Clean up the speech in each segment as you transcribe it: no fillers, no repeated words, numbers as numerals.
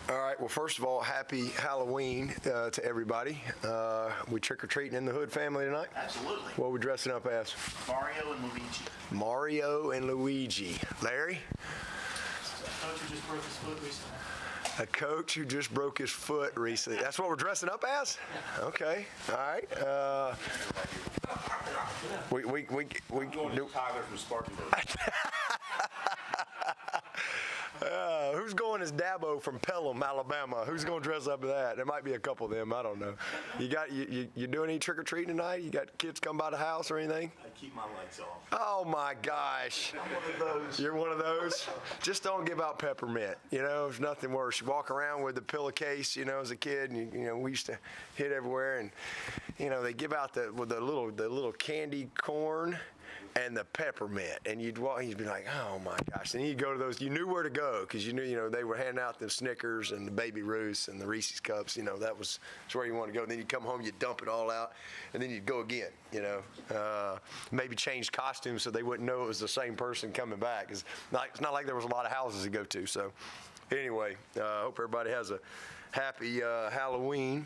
All right. Well, first of all, happy Halloween to everybody. We trick-or-treating in the Hood family tonight? Absolutely. What are we dressing up as? Mario and Luigi. Mario and Luigi. Larry? Coach who just broke his foot recently. A coach who just broke his foot recently. That's what we're dressing up as? Okay. All right. We do Tyler from Spartanburg. Who's going as Dabo from Pelham, Alabama? Who's going to dress up as that? There might be a couple of them. I don't know. You doing any trick or treating tonight? You got kids come by the house or anything? I keep my lights off. Oh my gosh! I'm one of those. You're one of those. Just don't give out peppermint. You know, there's nothing worse. You walk around with the pillowcase. You know, as a kid, and you know we used to hit everywhere, and you know they give out the little candy corn and the peppermint, and you'd walk, and you'd be like, oh my gosh! And you'd go to those. You knew where to go because you knew, they were handing out the Snickers and the Baby Ruths and the Reese's cups. You know, that's where you want to go. And then you'd come home, you'd dump it all out, and then you'd go again. You know, maybe change costumes so they wouldn't know it was the same person coming back. It's not like there was a lot of houses to go to. So, anyway, I hope everybody has a happy Halloween.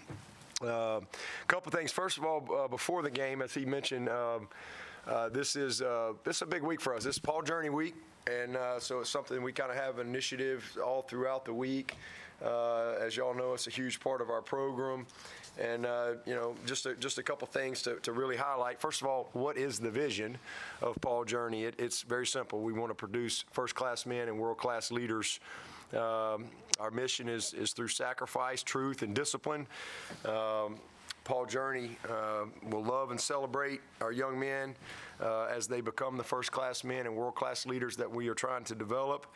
Couple things. First of all, before the game, as he mentioned. This is a big week for us. This is Paul Journey week, and so it's something we kind of have an initiative all throughout the week. As y'all know, it's a huge part of our program, and just a couple things to really highlight. First of all, what is the vision of Paul Journey? It's very simple. We want to produce first-class men and world-class leaders. Our mission is through sacrifice, truth, and discipline. Paul Journey will love and celebrate our young men as they become the first-class men and world-class leaders that we are trying to develop.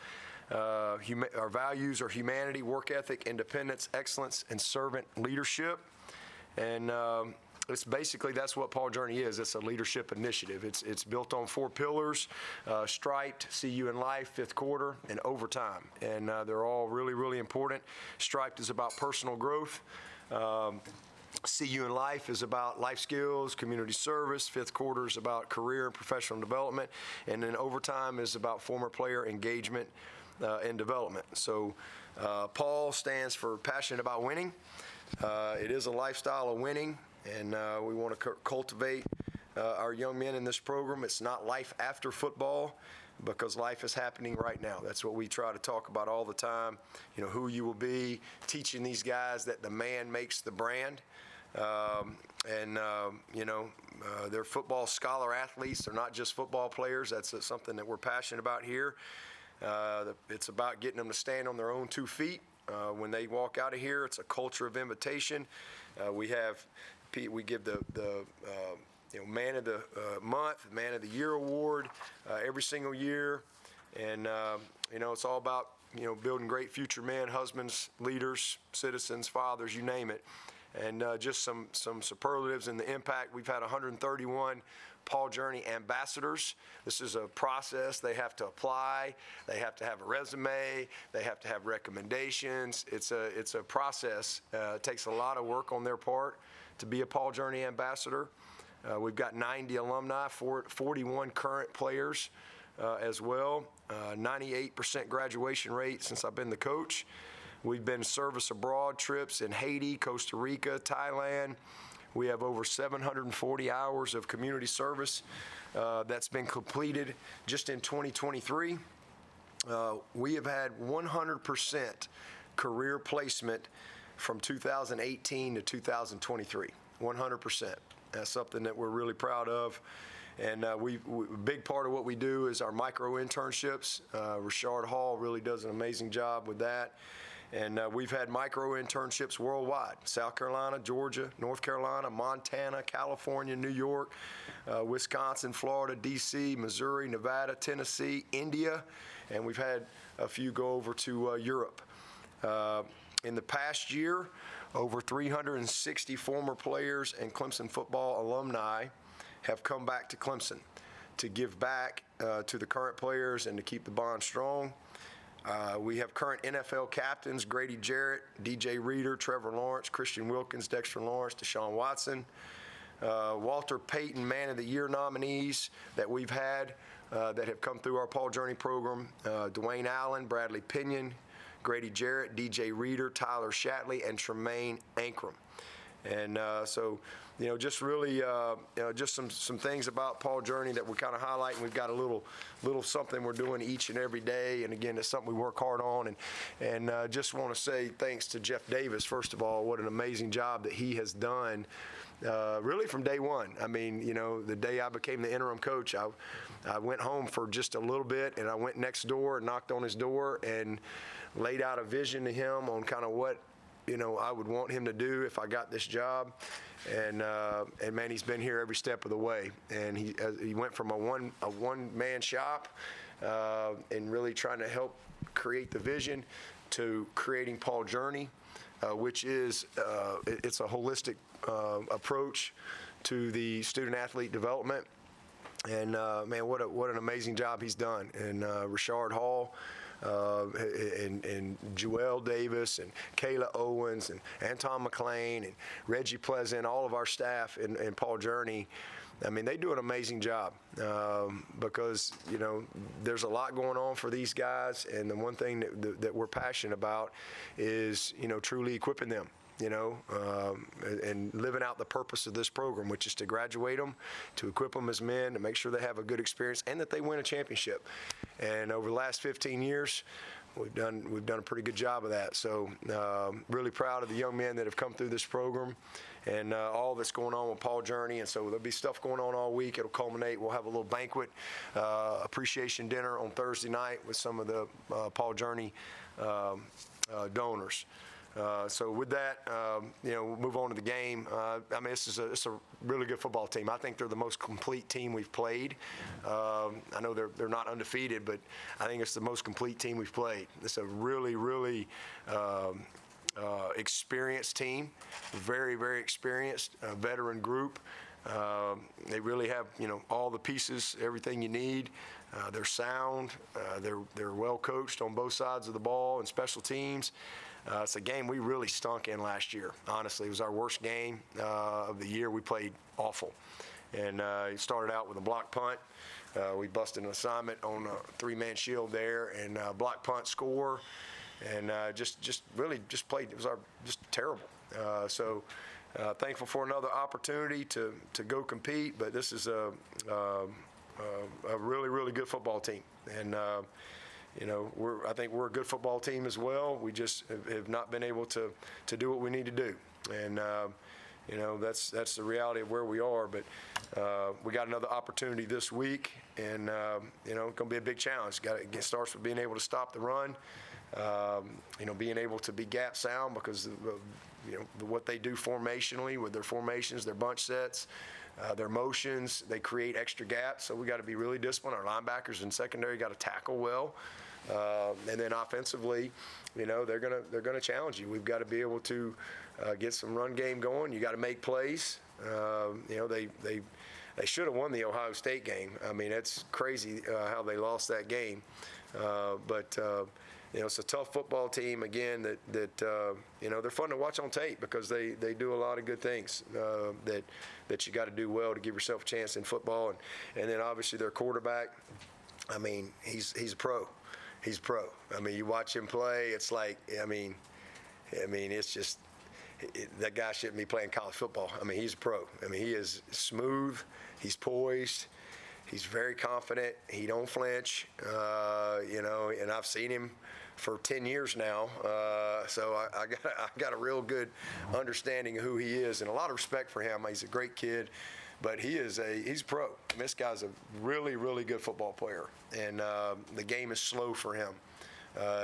Our values are humanity, work ethic, independence, excellence, and servant leadership. And it's basically, that's what Paul Journey is. It's a leadership initiative. It's built on 4 pillars: Striped, See You in Life, Fifth Quarter, and Overtime. And they're all really, really important. Striped is about personal growth. See You in Life is about life skills, community service. Fifth Quarter is about career and professional development. And then Overtime is about former player engagement and development. So Paul stands for passionate about winning. It is a lifestyle of winning, and we want to cultivate our young men in this program. It's not life after football, because life is happening right now. That's what we try to talk about all the time. You know, who you will be, teaching these guys that the man makes the brand. They're football scholar athletes. They're not just football players. That's something that we're passionate about here. It's about getting them to stand on their own 2 feet. When they walk out of here, it's a culture of invitation. We give the Man of the Month, Man of the Year award every single year. And, it's all about, building great future men, husbands, leaders, citizens, fathers, you name it. And just some superlatives in the impact. We've had 131 Paul Journey ambassadors. This is a process. They have to apply. They have to have a resume. They have to have recommendations. It's a process. It takes a lot of work on their part to be a Paul Journey ambassador. We've got 90 alumni, 41 current players as well. 98% graduation rate since I've been the coach. We've been service abroad trips in Haiti, Costa Rica, Thailand. We have over 740 hours of community service that's been completed just in 2023. We have had 100% career placement from 2018 to 2023, 100%. That's something that we're really proud of. And a big part of what we do is our micro internships. Richard Hall really does an amazing job with that. And we've had micro internships worldwide: South Carolina, Georgia, North Carolina, Montana, California, New York, Wisconsin, Florida, D.C., Missouri, Nevada, Tennessee, India, and we've had a few go over to Europe. In the past year, over 360 former players and Clemson football alumni have come back to Clemson to give back to the current players and to keep the bond strong. We have current NFL captains: Grady Jarrett, DJ Reader, Trevor Lawrence, Christian Wilkins, Dexter Lawrence, Deshaun Watson. Walter Payton Man of the Year nominees that we've had that have come through our Paul Journey program: Dwayne Allen, Bradley Pinion, Grady Jarrett, DJ Reeder, Tyler Shatley, and Tremaine Ankrum. And so, just really, just some things about Paul Journey that we kind of highlight. And we've got a little something we're doing each and every day. And again, it's something we work hard on. And just want to say thanks to Jeff Davis, first of all, what an amazing job that he has done. Really from day one. I mean, the day I became the interim coach, I went home for just a little bit, and I went next door and knocked on his door and laid out a vision to him on kind of what I would want him to do if I got this job. And man, he's been here every step of the way. And he went from a one-man shop and really trying to help create the vision to creating Paul Journey, which is it's a holistic approach to the student-athlete development. And man, what an amazing job he's done. And Rashard Hall, and Joel Davis and Kayla Owens and Anton McLean and Reggie Pleasant, all of our staff and Paul Journey, I mean, they do an amazing job because, there's a lot going on for these guys. And the one thing that we're passionate about is, truly equipping them. And living out the purpose of this program, which is to graduate them, to equip them as men, to make sure they have a good experience, and that they win a championship. And over the last 15 years, we've done a pretty good job of that. So really proud of the young men that have come through this program and all that's going on with Paul Journey. And so there'll be stuff going on all week. It'll culminate. We'll have a little banquet, appreciation dinner on Thursday night with some of the Paul Journey donors. So with that, we'll move on to the game. I mean, it's a really good football team. I think they're the most complete team we've played. I know they're not undefeated, but I think it's the most complete team we've played. It's a really, really experienced team, very, very experienced veteran group. They really have, all the pieces, everything you need. They're sound. They're well coached on both sides of the ball and special teams. It's a game we really stunk in last year. Honestly, it was our worst game of the year. We played awful. And it started out with a block punt. We busted an assignment on a three-man shield there and block punt score. And just played. It was just terrible. So thankful for another opportunity to go compete. But this is a really, really good football team. And I think we're a good football team as well. We just have not been able to do what we need to do. And, that's the reality of where we are. But we got another opportunity this week, and, it's going to be a big challenge. It starts with being able to stop the run, being able to be gap sound because, what they do formationally with their formations, their bunch sets, their motions, they create extra gaps. So we got to be really disciplined. Our linebackers and secondary got to tackle well. And then offensively, they're gonna challenge you. We've got to be able to get some run game going. You got to make plays. They should have won the Ohio State game. I mean, it's crazy how they lost that game. But it's a tough football team again. That they're fun to watch on tape because they do a lot of good things that you got to do well to give yourself a chance in football. And then obviously their quarterback. I mean, he's a pro. He's pro. I mean, you watch him play, it's like, it's just, that guy shouldn't be playing college football. I mean, he's a pro. I mean, he is smooth, he's poised, he's very confident, he don't flinch, and I've seen him for 10 years now, so I got a real good understanding of who he is and a lot of respect for him. He's a great kid. But he's pro. I mean, this guy's a really, really good football player, and the game is slow for him.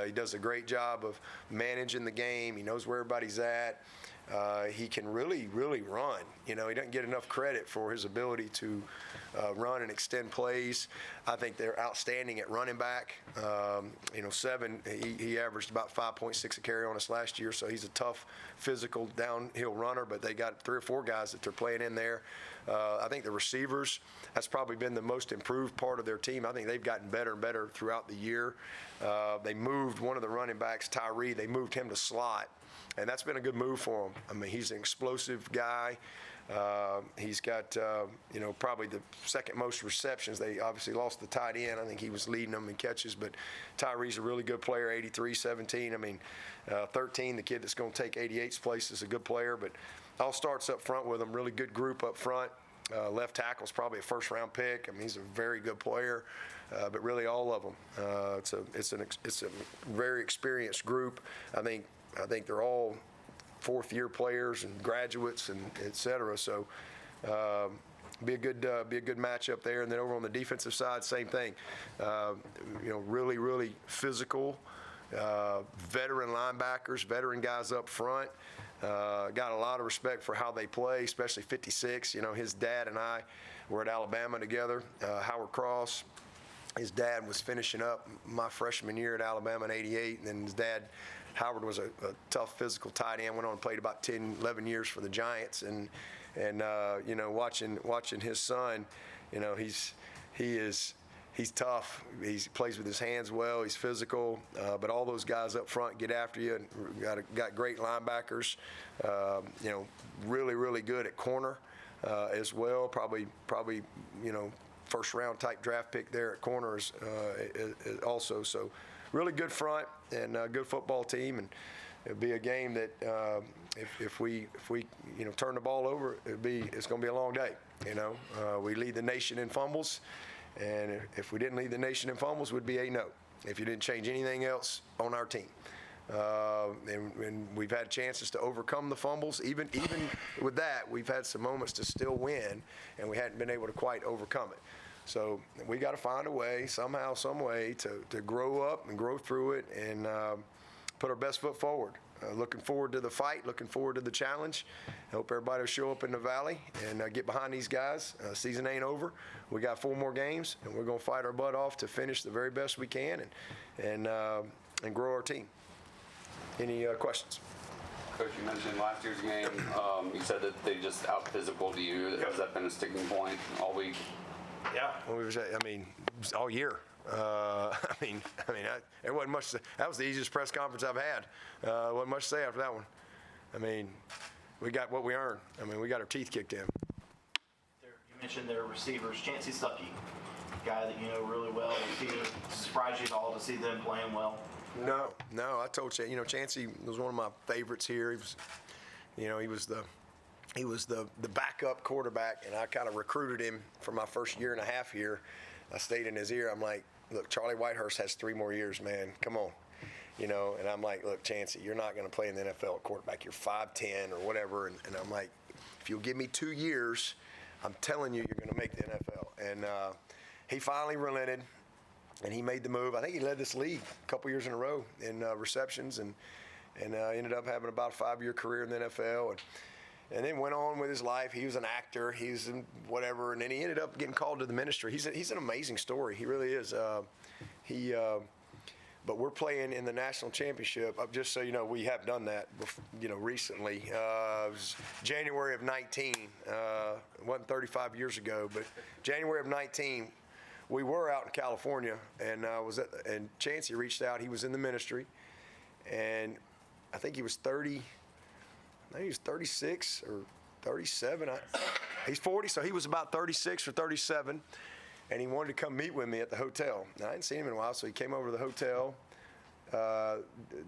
He does a great job of managing the game. He knows where everybody's at. He can really, really run. He doesn't get enough credit for his ability to run and extend plays. I think they're outstanding at running back. He averaged about 5.6 a carry on us last year, so he's a tough, physical, downhill runner, but they got 3 or 4 guys that they're playing in there. I think the receivers, that's probably been the most improved part of their team. I think they've gotten better and better throughout the year. They moved one of the running backs, Tyree, they moved him to slot. And that's been a good move for him. I mean, he's an explosive guy. He's got, probably the second most receptions. They obviously lost the tight end. I think he was leading them in catches, but Tyree's a really good player, 83, 17. 13, the kid that's going to take 88's place is a good player, but all starts up front with him. Really good group up front. Left tackle's probably a first-round pick. He's a very good player, but really all of them. It's a very experienced group. I think they're all fourth-year players and graduates and et cetera. So be a good matchup there. And then over on the defensive side, same thing. Really physical, veteran linebackers, veteran guys up front. Got a lot of respect for how they play, especially 56. His dad and I were at Alabama together. Howard Cross, his dad was finishing up my freshman year at Alabama in '88, and then his dad, Howard, was a tough physical tight end, went on and played about 10, 11 years for the Giants. And watching his son, he's tough. He plays with his hands well. He's physical. But all those guys up front get after you. And got great linebackers. Really good at corner as well. Probably first-round type draft pick there at corners also. So really good front and a good football team. And it'd be a game that if we turn the ball over, it's going to be a long day. We lead the nation in fumbles. And if we didn't lead the nation in fumbles, we'd be 8-0 if you didn't change anything else on our team. And we've had chances to overcome the fumbles. Even with that, we've had some moments to still win, and we hadn't been able to quite overcome it. So we got to find a way, somehow, some way, to grow up and grow through it and put our best foot forward. Looking forward to the fight, looking forward to the challenge. I hope everybody will show up in the Valley and get behind these guys. Season ain't over. We got 4 more games, and we're going to fight our butt off to finish the very best we can and grow our team. Any questions? Coach, you mentioned last year's game. You said that they just out-physicaled you. Yep. Has that been a sticking point all week? Yeah. All year. It wasn't much. That was the easiest press conference I've had. Wasn't much to say after that one. We got what we earned. We got our teeth kicked in. You mentioned their receivers, Chansi, Stuckey, guy that you know really well. Did it surprise you at all to see them playing well? No. I told you. Chansi was one of my favorites here. He was the backup quarterback, and I kind of recruited him for my first year and a half here. I stayed in his ear. I'm like, look, Charlie Whitehurst has 3 more years, man. Come on. And I'm like, look, Chansi, you're not going to play in the NFL at quarterback. You're 5'10" or whatever. And I'm like, if you'll give me 2 years, I'm telling you, you're going to make the NFL. And he finally relented, and he made the move. I think he led this league a couple years in a row in receptions and ended up having about a 5-year career in the NFL. And then went on with his life. He was an actor. He was in whatever. And then he ended up getting called to the ministry. He's an amazing story. He really is. But we're playing in the national championship. Just so you know, we have done that, recently. It was January of 19. It wasn't 35 years ago, but January of 19, we were out in California, and and Chansi reached out. He was in the ministry, and I think he was 30. I think he was 36 or 37. He's 40, so he was about 36 or 37, and he wanted to come meet with me at the hotel. Now, I hadn't seen him in a while, so he came over to the hotel the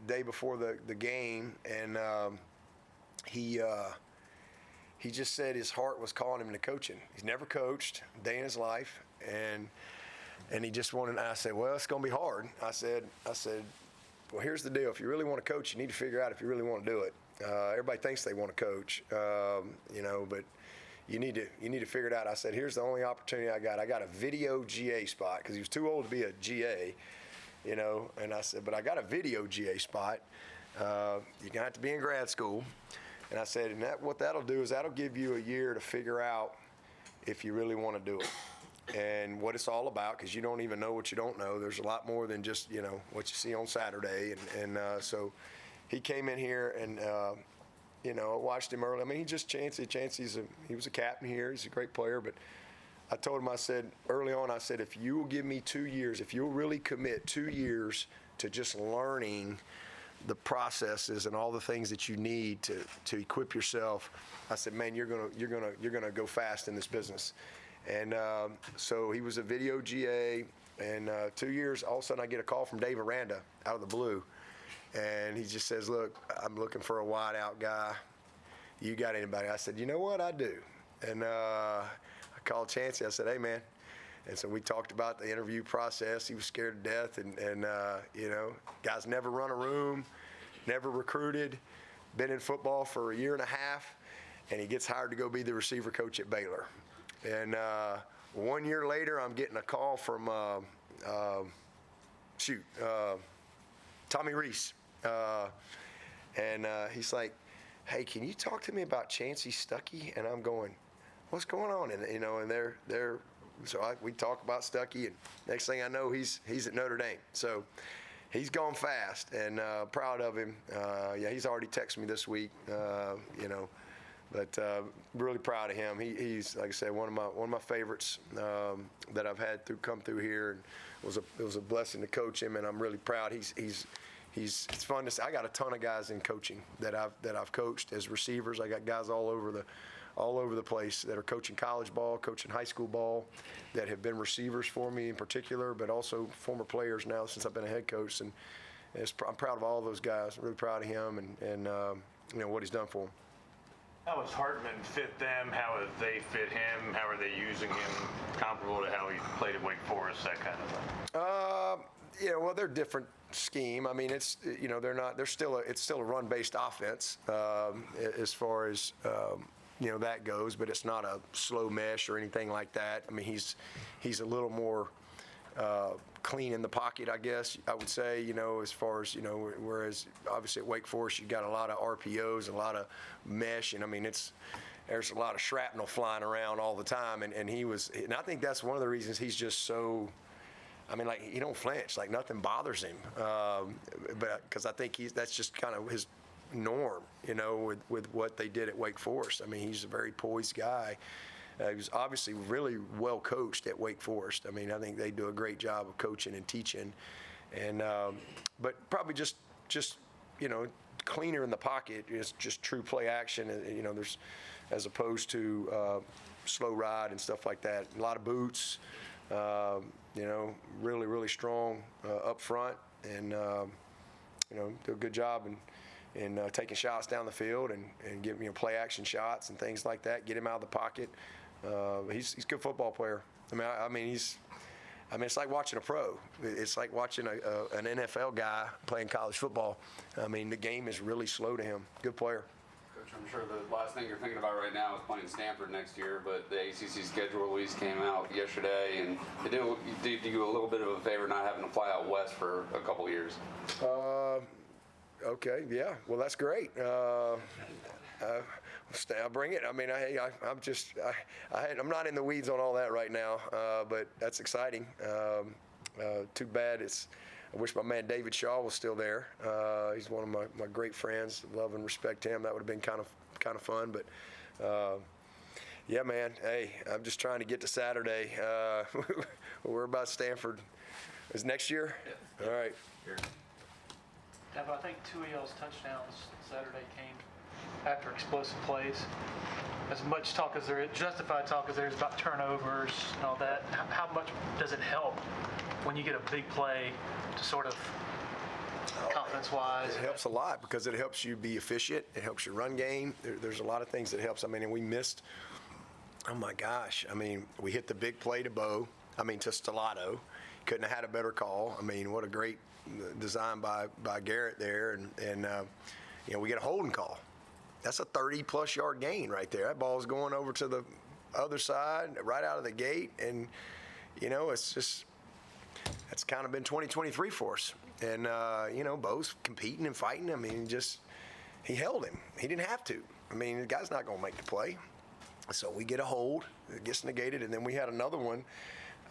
day before the game, and he just said his heart was calling him to coaching. He's never coached a day in his life, and he just wanted. I said, well, it's going to be hard. I said, well, here's the deal. If you really want to coach, you need to figure out if you really want to do it. Everybody thinks they want to coach, but you need to figure it out. I said, here's the only opportunity I got. I got a video GA spot because he was too old to be a GA, and I said, but I got a video GA spot. You're going to have to be in grad school. And I said, and what that'll do is that'll give you a year to figure out if you really want to do it and what it's all about, because you don't even know what you don't know. There's a lot more than just, what you see on Saturday. So he came in here and, I watched him early. He's just Chansi. He was a captain here. He's a great player. But I told him, I said, early on, if you will give me 2 years, if you'll really commit 2 years to just learning the processes and all the things that you need to equip yourself. I said, man, you're gonna go fast in this business. And so he was a video GA, and 2 years, all of a sudden I get a call from Dave Aranda out of the blue, and he just says, look, I'm looking for a wide out guy. You got anybody? I said, you know what, I do. And I called Chansi. I said, hey, man. And so we talked about the interview process. He was scared to death, and you know, guys never run a room, never recruited, been in football for a year and a half, and he gets hired to go be the receiver coach at Baylor. And 1 year later, I'm getting a call from Tommy Reese, and he's like, hey, can you talk to me about Chansi Stuckey? And I'm going, what's going on? And you know, and we talk about Stuckey, and next thing I know, he's at Notre Dame. So he's gone fast, and proud of him. Yeah, he's already texted me this week. You know, but really proud of him. He's, like I said, one of my favorites that I've had come through here, and it was a blessing to coach him, and I'm really proud. It's fun to see. I got a ton of guys in coaching that I've coached as receivers. I got guys all over the place that are coaching college ball, coaching high school ball, that have been receivers for me in particular, but also former players now since I've been a head coach. And I'm proud of all those guys. I'm really proud of him and you know what he's done for them. How has Hartman fit them? How have they fit him? How are they using him comparable to how he played at Wake Forest, that kind of thing? Yeah, well, they're different scheme. I mean, it's, you know, it's still a run-based offense as far as you know, that goes, but it's not a slow mesh or anything like that. I mean, he's a little more clean in the pocket, I guess I would say, you know, as far as, you know, whereas obviously at Wake Forest you got a lot of RPOs, a lot of mesh, and I mean, there's a lot of shrapnel flying around all the time, and I think that's one of the reasons he's just so, I mean, like, he don't flinch, like nothing bothers him, but because I think that's just kind of his norm, you know, with what they did at Wake Forest. I mean, he's a very poised guy. He was obviously really well coached at Wake Forest. I mean, I think they do a great job of coaching and teaching, and but probably just you know, cleaner in the pocket is just true play action. You know, there's, as opposed to slow ride and stuff like that. A lot of boots. You know, really strong up front, and you know, do a good job in taking shots down the field and give, you know, play action shots and things like that. Get him out of the pocket. He's a good football player. I mean, it's like watching a pro. It's like watching an NFL guy playing college football. I mean, the game is really slow to him. Good player. Coach, I'm sure the last thing you're thinking about right now is playing Stanford next year, but the ACC schedule release came out yesterday, and it did you a little bit of a favor not having to fly out west for a couple years. Okay, yeah. Well, that's great. I'll bring it. I mean, I'm not in the weeds on all that right now, but that's exciting. Too bad I wish my man David Shaw was still there. He's one of my great friends. Love and respect him. That would have been kind of fun, but yeah, man. Hey, I'm just trying to get to Saturday. We're about Stanford. Is next year? Yeah. All right. Here. Dabo, I think 2 of y'all's touchdowns Saturday came after explosive plays. As much talk as there is, justified talk as there is about turnovers and all that, how much does it help when you get a big play to sort of confidence-wise? It helps a lot because it helps you be efficient. It helps your run game. There's a lot of things that helps. I mean, and we missed, oh my gosh. I mean, we hit the big play to Stellato. Couldn't have had a better call. I mean, what a great design by Garrett there. And you know, we get a holding call. That's a 30-plus yard gain right there. That ball's going over to the other side, right out of the gate. And, you know, it's kind of been 2023 for us. And, you know, Bo's competing and fighting. I mean, he held him. He didn't have to. I mean, the guy's not going to make the play. So we get a hold. It gets negated. And then we had another one,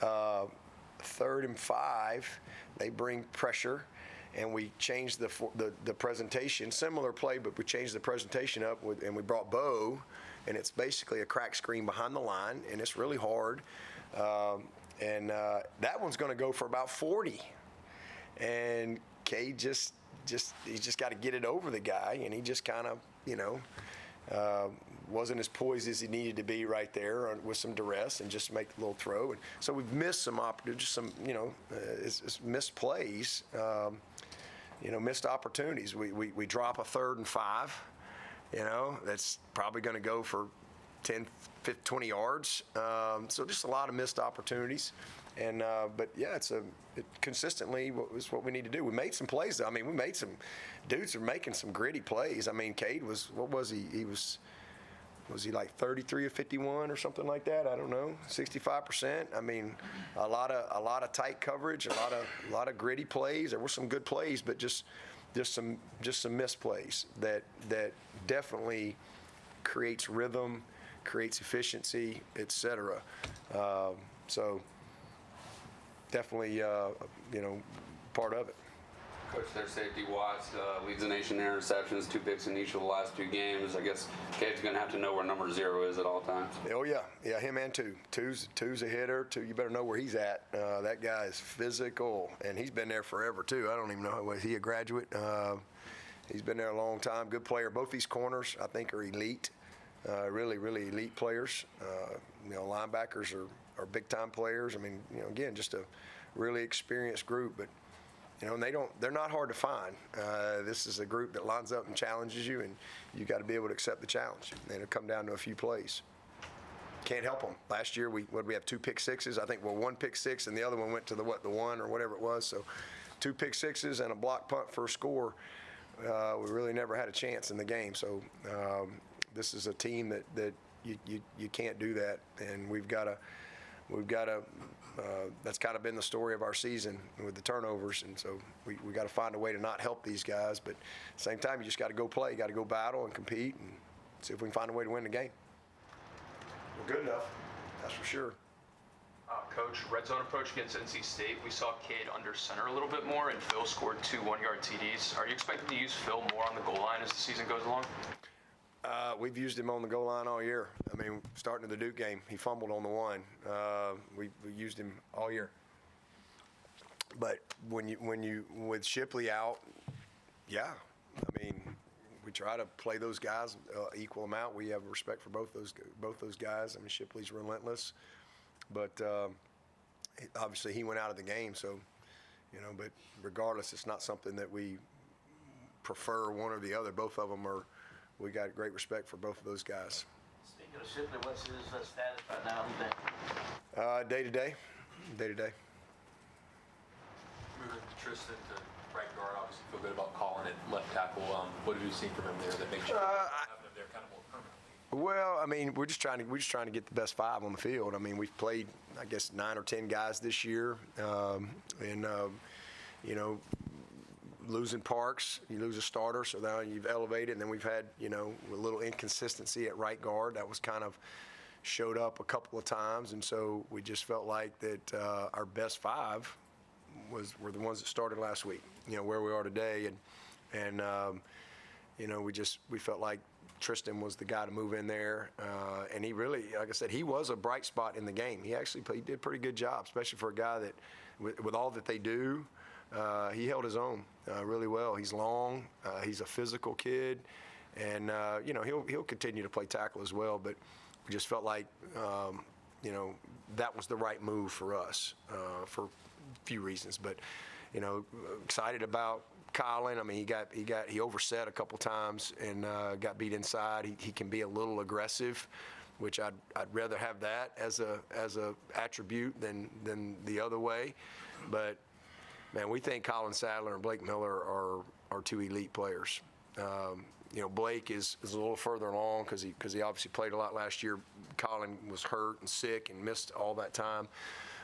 3rd and 5. They bring pressure. And we changed the presentation, similar play, but we changed the presentation up, and we brought Bo, and it's basically a crack screen behind the line, and it's really hard. And that one's going to go for about 40. And Cade just he's just got to get it over the guy, and he just kind of, wasn't as poised as he needed to be right there with some duress and just make the little throw. And so we've missed some opportunities, just some, it's missed plays, missed opportunities. We drop a 3rd and 5, that's probably going to go for 10, 15, 20 yards. So just a lot of missed opportunities. And but yeah, consistently is what we need to do. We made some plays. I mean, dudes are making some gritty plays. I mean, Cade what was he? Was he like 33 of 51 or something like that? I don't know. 65%. I mean, a lot of tight coverage, a lot of gritty plays. There were some good plays, but just some missed plays that definitely creates rhythm, creates efficiency, etc. So definitely, part of it. Coach, their safety Watts leads the nation in interceptions, 2 picks in each of the last 2 games. I guess Cade's going to have to know where number 0 is at all times. Oh yeah, him and 2. Two's a hitter. 2, you better know where he's at. That guy is physical, and he's been there forever too. I don't even know, was he a graduate? He's been there a long time. Good player. Both these corners, I think, are elite. Really, really elite players. Linebackers are big-time players. I mean, again, just a really experienced group, but and they're not hard to find. This is a group that lines up and challenges you, and you got to be able to accept the challenge. And it'll come down to a few plays. Can't help them. Last year, we have 2 pick sixes. I think 1 pick 6, and the other one went to the 1 or whatever it was. So 2 pick sixes and a block punt for a score. We really never had a chance in the game. So this is a team that you can't do that, and we've got to. That's kind of been the story of our season with the turnovers, and so we got to find a way to not help these guys. But at the same time, you just got to go play, got to go battle and compete, and see if we can find a way to win the game. We're good enough, that's for sure. Coach, red zone approach against NC State, we saw Cade under center a little bit more, and Phil scored 2 one-yard TDs. Are you expecting to use Phil more on the goal line as the season goes along? We've used him on the goal line all year. I mean, starting the Duke game, he fumbled on the 1. We used him all year. But when you with Shipley out, yeah, I mean, we try to play those guys equal amount. We have respect for both those guys. I mean, Shipley's relentless, but obviously he went out of the game. So, but regardless, it's not something that we prefer one or the other. Both of them are. We got great respect for both of those guys. Speaking of Shipley, what's his status right now? Day to day. Moving Tristan to right guard, obviously feel good about calling it left tackle. What have you seen from him there that makes you having him there kind of more permanently? Well, I mean, we're just trying to get the best 5 on the field. I mean, we've played, I guess, 9 or 10 guys this year, losing Parks, you lose a starter, so now you've elevated, and then we've had, a little inconsistency at right guard. That was kind of showed up a couple of times, and so we just felt like that our best 5 were the ones that started last week, where we are today, and we felt like Tristan was the guy to move in there, and he really, like I said, he was a bright spot in the game. He did a pretty good job, especially for a guy that, with all that they do, he held his own really well. He's long. He's a physical kid, and he'll continue to play tackle as well. But we just felt like that was the right move for us for a few reasons. But excited about Colin. I mean, he overset a couple times and got beat inside. He can be a little aggressive, which I'd rather have that as a attribute than the other way. But man, we think Colin Sadler and Blake Miller are 2 elite players. Blake is a little further along because he obviously played a lot last year. Colin was hurt and sick and missed all that time,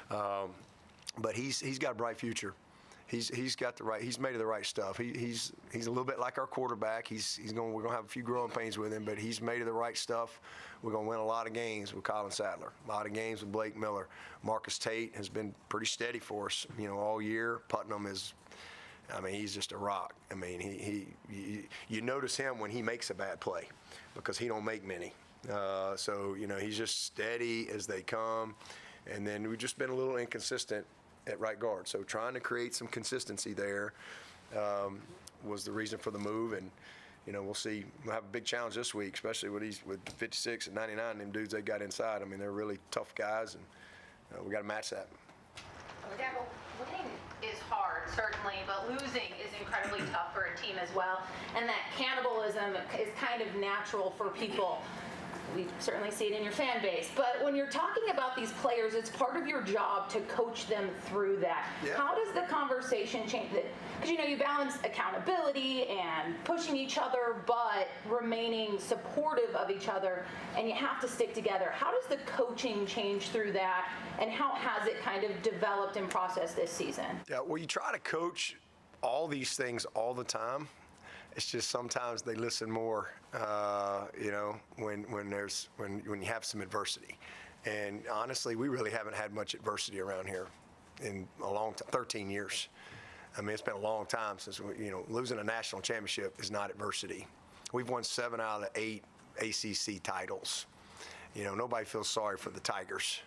but he's got a bright future. He's made of the right stuff. He's a little bit like our quarterback. We're gonna have a few growing pains with him, but he's made of the right stuff. We're gonna win a lot of games with Colin Sadler, a lot of games with Blake Miller. Marcus Tate has been pretty steady for us, all year. Putnam he's just a rock. I mean, you notice him when he makes a bad play because he don't make many. So he's just steady as they come, and then we've just been a little inconsistent at right guard. So trying to create some consistency there. was the reason for the move. And we'll see. We'll have a big challenge this week, especially with 56 and 99. Them dudes they got inside. I mean, they're really tough guys, and we got to match that. Dabo, winning is hard, certainly, but losing is incredibly tough for a team as well. And that cannibalism is kind of natural for people. We certainly see it in your fan base. But when you're talking about these players, it's part of your job to coach them through that. Yeah. How does the conversation change that? Because, you balance accountability and pushing each other, but remaining supportive of each other, and you have to stick together. How does the coaching change through that, and how has it kind of developed and processed this season? Yeah, well, you try to coach all these things all the time. It's just sometimes they listen more, when you have some adversity. And honestly, we really haven't had much adversity around here in a long time, 13 years. I mean, it's been a long time since, losing a national championship is not adversity. We've won 7 out of 8 ACC titles. Nobody feels sorry for the Tigers.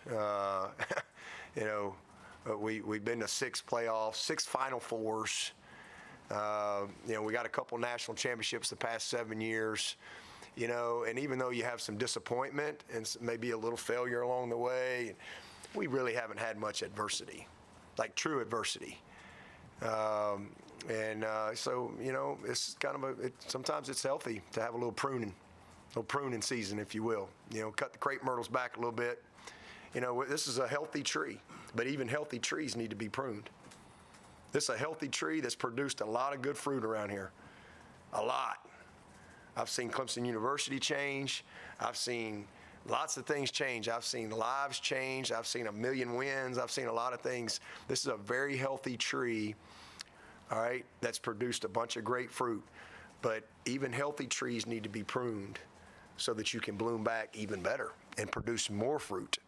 We've been to 6 playoffs, 6 Final Fours. We got a couple national championships the past 7 years, and even though you have some disappointment and maybe a little failure along the way, we really haven't had much adversity, like true adversity. So, it's kind of sometimes it's healthy to have a little pruning season, if you will. Cut the crepe myrtles back a little bit. This is a healthy tree, but even healthy trees need to be pruned. This is a healthy tree that's produced a lot of good fruit around here. A lot. I've seen Clemson University change. I've seen lots of things change. I've seen lives change. I've seen 1 million wins. I've seen a lot of things. This is a very healthy tree, all right, that's produced a bunch of great fruit. But even healthy trees need to be pruned so that you can bloom back even better and produce more fruit.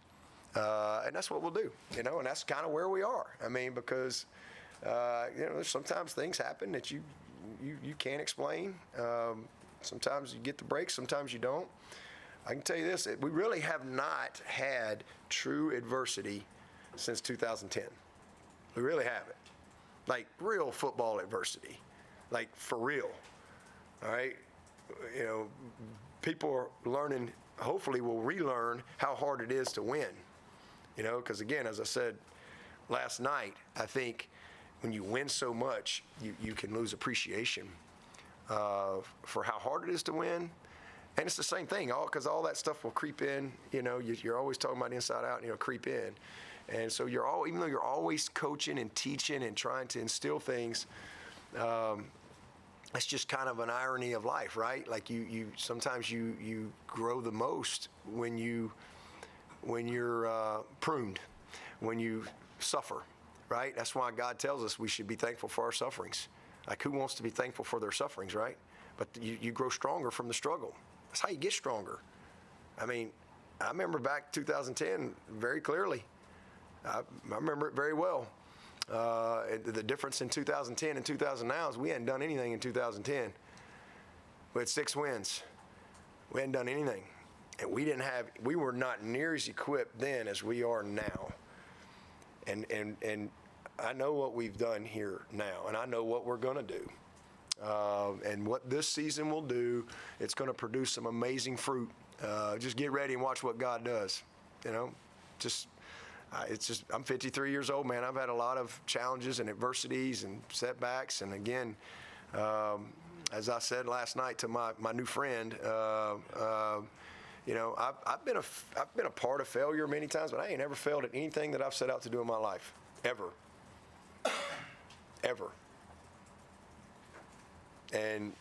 And that's what we'll do, and that's kind of where we are. I mean, because sometimes things happen that you can't explain. Sometimes you get the break, sometimes you don't. I can tell you this, we really have not had true adversity since 2010. We really haven't. Like real football adversity, like for real. All right? People are learning, hopefully will relearn how hard it is to win. Because again, as I said last night, I think when you win so much, you can lose appreciation for how hard it is to win. And it's the same thing, because all that stuff will creep in. You're always talking about inside out, creep in. And so even though you're always coaching and teaching and trying to instill things, it's just kind of an irony of life, right? Like you sometimes you grow the most when you're pruned, when you suffer. Right? That's why God tells us we should be thankful for our sufferings. Like, who wants to be thankful for their sufferings, right? But you grow stronger from the struggle. That's how you get stronger. I mean, I remember back 2010 very clearly. I remember it very well. The difference in 2010 and 2000 now is we hadn't done anything in 2010. We had 6 wins. We hadn't done anything. And we were not near as equipped then as we are now. And I know what we've done here now, and I know what we're going to do. And what this season will do, it's going to produce some amazing fruit. Just get ready and watch what God does. I'm 53 years old, man. I've had a lot of challenges and adversities and setbacks. And again, as I said last night to my new friend, I've been a part of failure many times, but I ain't ever failed at anything that I've set out to do in my life, ever. And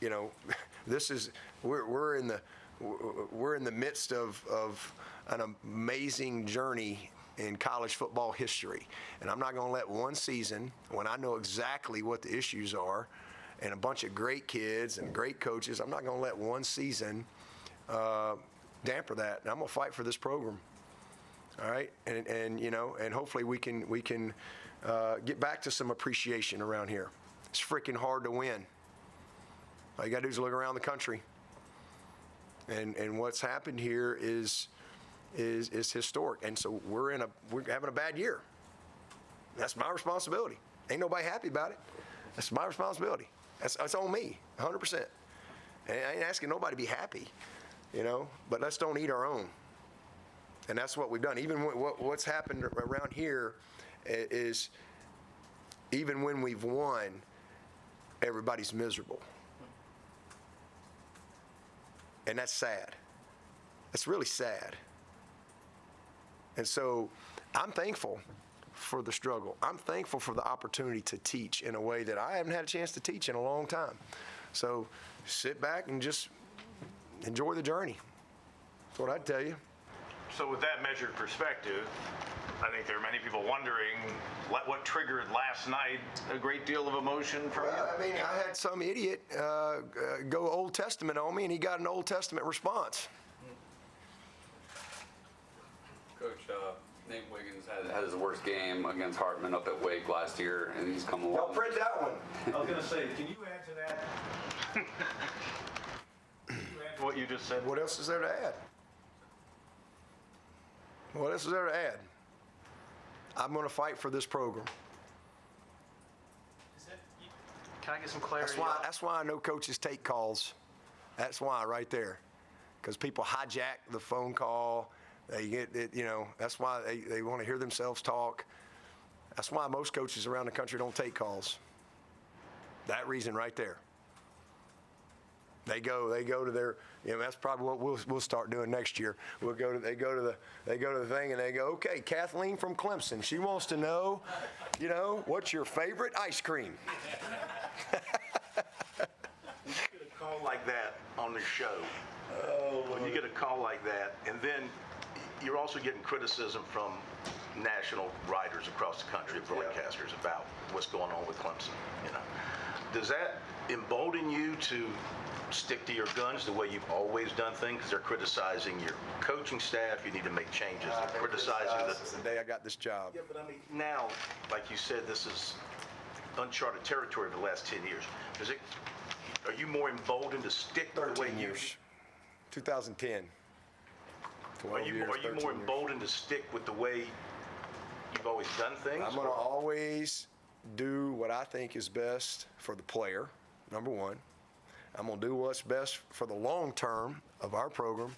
we're in the midst of an amazing journey in college football history, and I'm not going to let one season, when I know exactly what the issues are, and a bunch of great kids and great coaches, I'm not going to let one season damper that, and I'm gonna fight for this program. All right, and hopefully we can get back to some appreciation around here. It's freaking hard to win. All you gotta do is look around the country, and what's happened here is historic. And so we're having a bad year. That's my responsibility. Ain't nobody happy about it. That's my responsibility. It's on me, 100%. And I ain't asking nobody to be happy, but let's don't eat our own. And that's what we've done. Even what's happened around here is, even when we've won, everybody's miserable. And that's sad. That's really sad. And so I'm thankful for the struggle. I'm thankful for the opportunity to teach in a way that I haven't had a chance to teach in a long time. So sit back and just enjoy the journey. That's what I'd tell you. So with that measured perspective, I think there are many people wondering what triggered last night a great deal of emotion from you. I mean, I had some idiot go Old Testament on me, and he got an Old Testament response. Coach, Nate Wiggins had his worst game against Hartman up at Wake last year, and he's come along. Y'all print that one. I was going to say, can you add to that? Can you add to what you just said? What else is there to add? What else is there to add? I'm going to fight for this program. Can I get some clarity? That's why I know coaches take calls. That's why right there. Because people hijack the phone call. They get it, that's why they want to hear themselves talk. That's why most coaches around the country don't take calls. That reason right there. They go to their, that's probably what we'll start doing next year. They go to the thing and they go, okay, Kathleen from Clemson, she wants to know, what's your favorite ice cream? You get a call like that on the show. When you get a call like that, and then you're also getting criticism from national writers across the country, broadcasters, about what's going on with Clemson. Does that embolden you to stick to your guns the way you've always done things? Because they're criticizing your coaching staff. You need to make changes. They're criticizing Since the day I got this job. Yeah, but I mean, now, like you said, this is uncharted territory for the last 10 years. Are you more emboldened to stick to the way 13 years. 2010. Are you more emboldened to stick with the way you've always done things? I'm going to always do what I think is best for the player, number one. I'm going to do what's best for the long term of our program,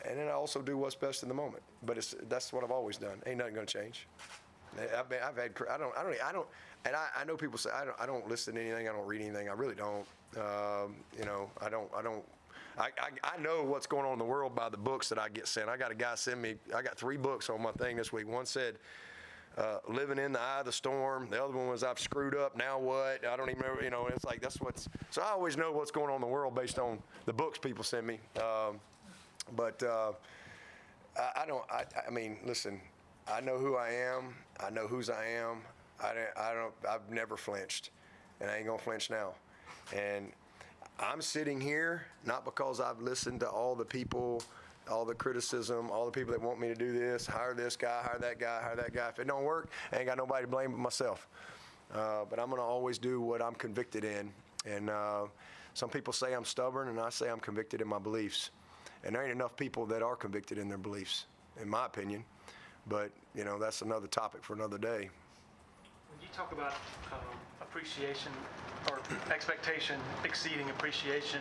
and then I also do what's best in the moment. But that's what I've always done. Ain't nothing going to change. I know people say I don't listen to anything, I don't read anything. I really don't. I know what's going on in the world by the books that I get sent. I got a guy send me. I got 3 books on my thing this week. One said, living in the eye of the storm. The other one was, I've screwed up, now what? I don't even remember, it's like, that's what's, so I always know what's going on in the world based on the books people send me. I mean, listen, I know who I am. I know whose I am. I've never flinched, and I ain't gonna flinch now. And I'm sitting here not because I've listened to all the people, all the criticism, all the people that want me to do this, hire this guy, hire that guy, hire that guy. If it don't work, I ain't got nobody to blame but myself. But I'm going to always do what I'm convicted in. And some people say I'm stubborn, and I say I'm convicted in my beliefs. And there ain't enough people that are convicted in their beliefs, in my opinion. But, that's another topic for another day. When you talk about appreciation or expectation exceeding appreciation,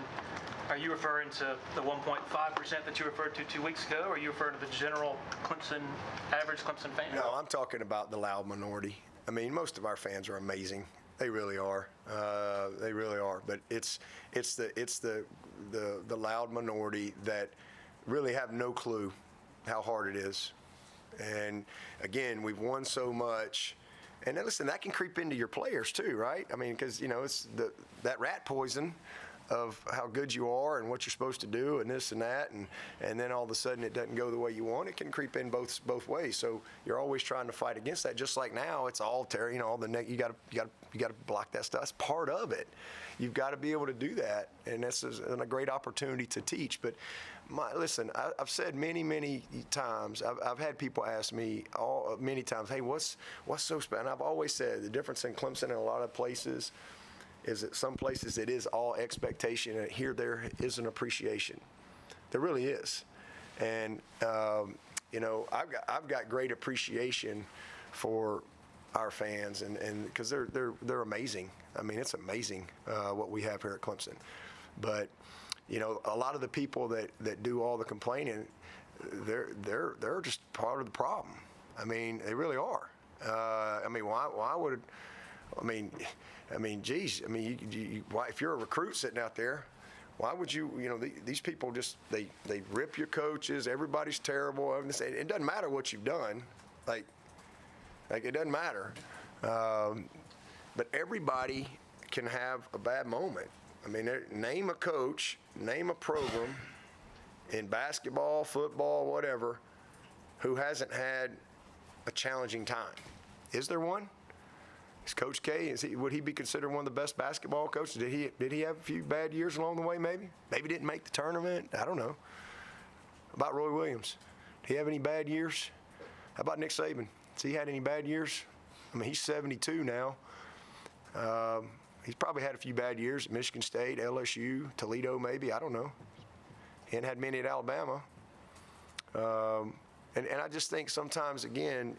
are you referring to the 1.5% that you referred to 2 weeks ago, or are you referring to the general average Clemson fan? No, I'm talking about the loud minority. I mean, most of our fans are amazing. They really are. They really are. But it's the loud minority that really have no clue how hard it is. And again, we've won so much. And then, listen, that can creep into your players too, right? I mean, because, it's that rat poison of how good you are and what you're supposed to do and this and that, and then all of a sudden it doesn't go the way you want. It can creep in both ways. So you're always trying to fight against that. Just like now, it's all all the you got to block that stuff. That's part of it. You've got to be able to do that, and this is a great opportunity to teach. But listen, I've said many times. I've had people ask me many times, "Hey, what's so special?" And I've always said the difference in Clemson and a lot of places is that some places it is all expectation, and here there is an appreciation. There really is, and I've got great appreciation for our fans, and because they're amazing. I mean, it's amazing what we have here at Clemson. But you know, a lot of the people that do all the complaining, they're just part of the problem. I mean, they really are. I mean, why would? I mean, geez. I mean, why, if you're a recruit sitting out there, why would you? You know, these people just they rip your coaches. Everybody's terrible. It doesn't matter what you've done. Like it doesn't matter. But everybody can have a bad moment. I mean, name a coach, name a program in basketball, football, whatever, who hasn't had a challenging time. Is there one? Is Coach K, would he be considered one of the best basketball coaches? Did he have a few bad years along the way, maybe? Maybe didn't make the tournament. I don't know. About Roy Williams. Did he have any bad years? How about Nick Saban? Has he had any bad years? I mean, he's 72 now. He's probably had a few bad years at Michigan State, LSU, Toledo maybe. I don't know. He hadn't had many at Alabama. And I just think sometimes, again,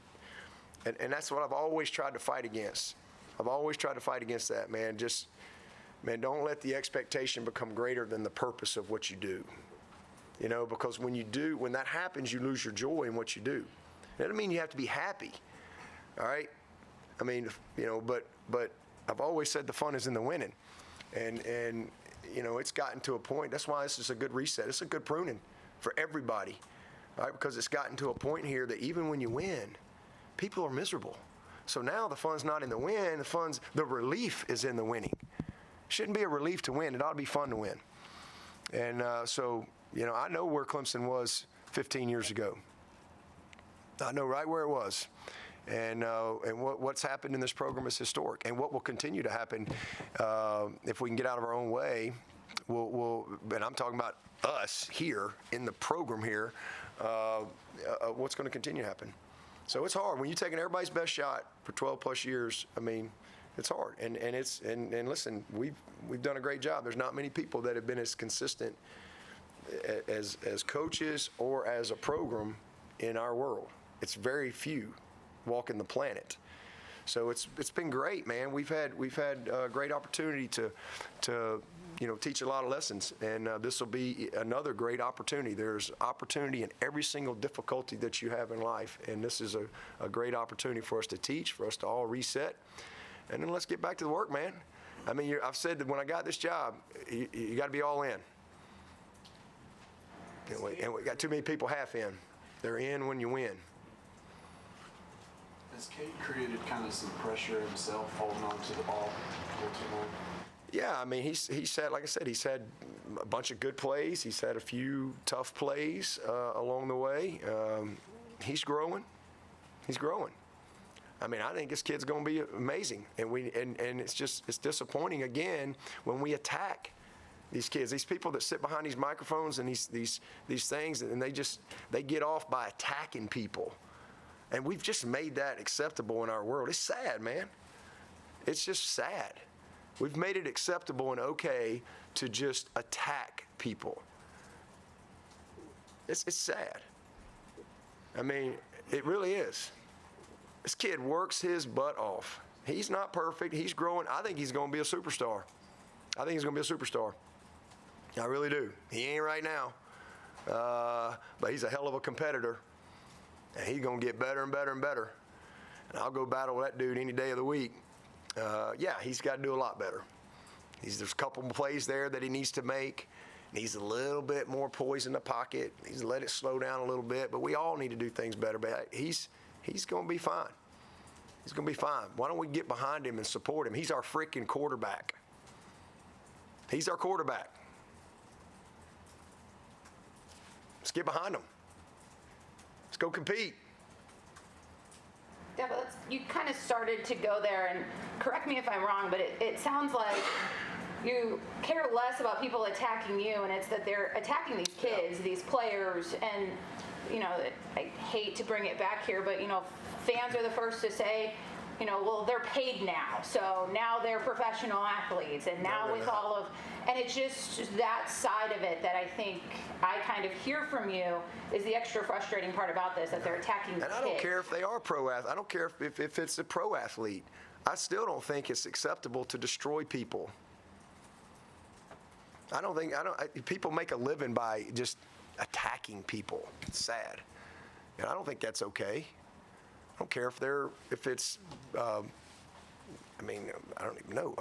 and that's what I've always tried to fight against. I've always tried to fight against that, man. Man, don't let the expectation become greater than the purpose of what you do. You know, because when that happens, you lose your joy in what you do. That doesn't mean you have to be happy, all right? I mean, you know, but I've always said the fun is in the winning. And you know, it's gotten to a point. That's why this is a good reset. It's a good pruning for everybody, all right? Because it's gotten to a point here that even when you win, people are miserable. So now the fun's not in the win. The relief is in the winning. It shouldn't be a relief to win. It ought to be fun to win. And so, you know, I know where Clemson was 15 years ago. I know right where it was. And what's happened in this program is historic. And what will continue to happen if we can get out of our own way, and I'm talking about us here in the program here, what's going to continue to happen. So it's hard. When you're taking everybody's best shot for 12 plus years, I mean, it's hard. And listen, we've done a great job. There's not many people that have been as consistent as coaches or as a program in our world. It's very few walking the planet. So it's been great, man. We've had a great opportunity to you know, teach a lot of lessons, and this will be another great opportunity. There's opportunity in every single difficulty that you have in life, and this is a great opportunity for us to teach, for us to all reset, and then let's get back to the work, man. I mean, I've said that when I got this job, you got to be all in. And we got too many people half in. They're in when you win. Has Cade created kind of some pressure himself holding on to the ball a little too long? Yeah, I mean, he's had, like I said, he's had a bunch of good plays. He's had a few tough plays along the way. He's growing. He's growing. I mean, I think this kid's going to be amazing. And it's disappointing again when we attack these kids, these people that sit behind these microphones and these things, and they get off by attacking people. And we've just made that acceptable in our world. It's sad, man. It's just sad. We've made it acceptable and okay to just attack people. It's sad. I mean, it really is. This kid works his butt off. He's not perfect. He's growing. I think he's going to be a superstar. I think he's going to be a superstar. I really do. He ain't right now. But he's a hell of a competitor. And he's going to get better and better and better. And I'll go battle that dude any day of the week. Yeah, he's got to do a lot better. There's a couple of plays there that he needs to make. Needs a little bit more poise in the pocket. Needs to let it slow down a little bit. But we all need to do things better. But he's going to be fine. He's going to be fine. Why don't we get behind him and support him? He's our freaking quarterback. He's our quarterback. Let's get behind him. Let's go compete. Dabo, you kind of started to go there, and correct me if I'm wrong, but it sounds like you care less about people attacking you, and it's that they're attacking these kids, these players, and, you know, I hate to bring it back here, but, you know, fans are the first to say, you know, well, they're paid now, so now they're professional athletes, and now with all of, And it's just that side of it that I think I kind of hear from you is the extra frustrating part about this, that they're attacking the And I don't care if they are pro athletes. I don't care if it's a pro athlete. I still don't think it's acceptable to destroy people. People make a living by just attacking people. It's sad. And I don't think that's okay. I don't care if it's, I don't even know.